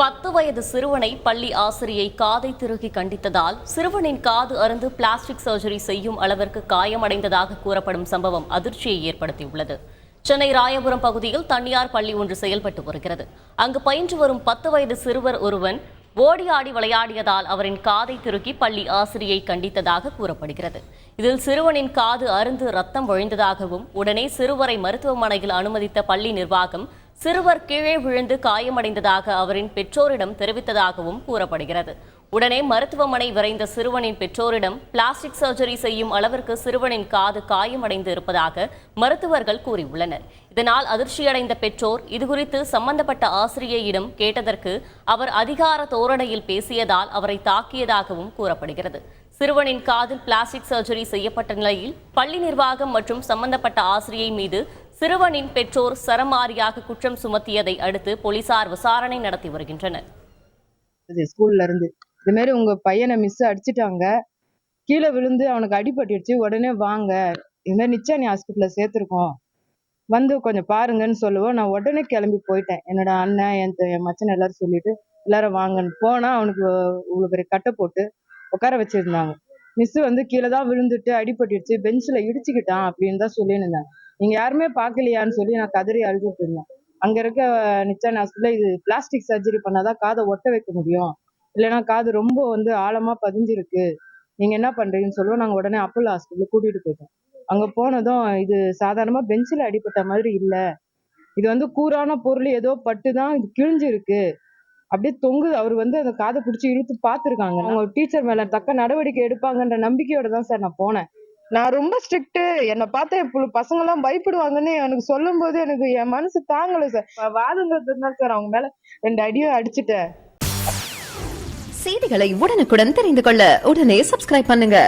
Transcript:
10 வயது சிறுவனை பள்ளி ஆசிரியை காதை திருகி கண்டித்ததால் சிறுவனின் காது அருந்து பிளாஸ்டிக் சர்ஜரி செய்யும் அளவிற்கு காயமடைந்ததாக கூறப்படும் சம்பவம் அதிர்ச்சியை ஏற்படுத்தியுள்ளது. சென்னை ராயபுரம் பகுதியில் தனியார் பள்ளி ஒன்று செயல்பட்டு வருகிறது. அங்கு பயின்று வரும் 10 வயது சிறுவர் ஒருவன் ஓடி ஆடி விளையாடியதால் அவரின் காதை திருகி பள்ளி ஆசிரியை கண்டித்ததாக கூறப்படுகிறது. இதில் சிறுவனின் காது அருந்து ரத்தம் வழிந்ததாகவும் உடனே சிறுவரை மருத்துவமனையில் அனுமதித்த பள்ளி நிர்வாகம் சிறுவர் கீழே விழுந்து காயமடைந்ததாக அவரின் பெற்றோரிடம் தெரிவித்ததாகவும் கூறப்படுகிறது. உடனே மருத்துவமனை விரைந்த சிறுவனின் பெற்றோரிடம் பிளாஸ்டிக் சர்ஜரி செய்யும் அளவிற்கு சிறுவனின் காது காயமடைந்து இருப்பதாக மருத்துவர்கள் கூறியுள்ளனர். இதனால் அதிர்ச்சியடைந்த பெற்றோர் இதுகுறித்து சம்பந்தப்பட்ட ஆசிரியையிடம் கேட்டதற்கு அவர் அதிகார தோரணையில் பேசியதால் அவரை தாக்கியதாகவும் கூறப்படுகிறது. சிறுவனின் காதில் பிளாஸ்டிக் சர்ஜரி செய்யப்பட்ட நிலையில் பள்ளி நிர்வாகம் மற்றும் சம்பந்தப்பட்ட ஆசிரியை மீது சிறுவனின் பெற்றோர் சரமாரியாக குற்றம் சுமத்தியதை அடுத்து போலீசார் விசாரணை நடத்தி வருகின்றனர். ஸ்கூல்ல இருந்து இது மாதிரி உங்க பையனை மிஸ் அடிச்சிட்டாங்க, கீழே விழுந்து அவனுக்கு அடிபட்டுடுச்சு, உடனே வாங்க, இது மாதிரி நிச்சானி ஹாஸ்பிட்டல்ல சேர்த்துருக்கோம், வந்து கொஞ்சம் பாருங்கன்னு சொல்லுவோம். நான் உடனே கிளம்பி போயிட்டேன். என்னோட அண்ணன் என் மச்சன் எல்லாரும் சொல்லிட்டு எல்லாரும் வாங்கன்னு போனா அவனுக்கு இவ்வளவு பெரிய கட்டை போட்டு உட்கார வச்சிருந்தாங்க. மிஸ் வந்து கீழே தான் விழுந்துட்டு அடிபட்டுடுச்சு, பெஞ்சில் இடிச்சுக்கிட்டான் அப்படின்னு தான் சொல்லியிருந்தாங்க. நீங்க யாருமே பார்க்கலையான்னு சொல்லி நான் கதறி அழுதுட்டு இருந்தேன். அங்க இருக்க நிச்சான் ஹாஸ்பிட்டல்ல இது பிளாஸ்டிக் சர்ஜரி பண்ணாதான் காதை ஒட்ட வைக்க முடியும், இல்லைன்னா காது ரொம்ப வந்து ஆழமா பதிஞ்சிருக்கு, நீங்க என்ன பண்றீங்கன்னு சொல்லுவோம். நாங்க உடனே அப்போலோ ஹாஸ்பிட்டல் கூட்டிட்டு போயிட்டோம். அங்க போனதும் இது சாதாரணமா பெஞ்சில் அடிபட்ட மாதிரி இல்ல, இது வந்து கூரான பொருள் ஏதோ பட்டுதான் இது கிழிஞ்சிருக்கு, அப்படியே தொங்குது. அவர் வந்து அந்த காதை பிடிச்சி இழுத்து பார்த்துருக்காங்க. அவங்க டீச்சர் மேல தக்க நடவடிக்கை எடுப்பாங்கன்ற நம்பிக்கையோட தான் சார் நான் போனேன். நான் ரொம்ப ஸ்ட்ரிக்ட், என்னை பார்த்து என் பசங்க எல்லாம் பயப்படுவாங்கன்னு எனக்கு சொல்லும் போது எனக்கு என் மனசு தாங்கல சார். வாதங்கிறது தான் சார் அவங்க மேல 2 அடியும் அடிச்சுட்டேன். செய்திகளை உடனுக்குடன் தெரிந்து கொள்ள உடனே சப்ஸ்கிரைப் பண்ணுங்க.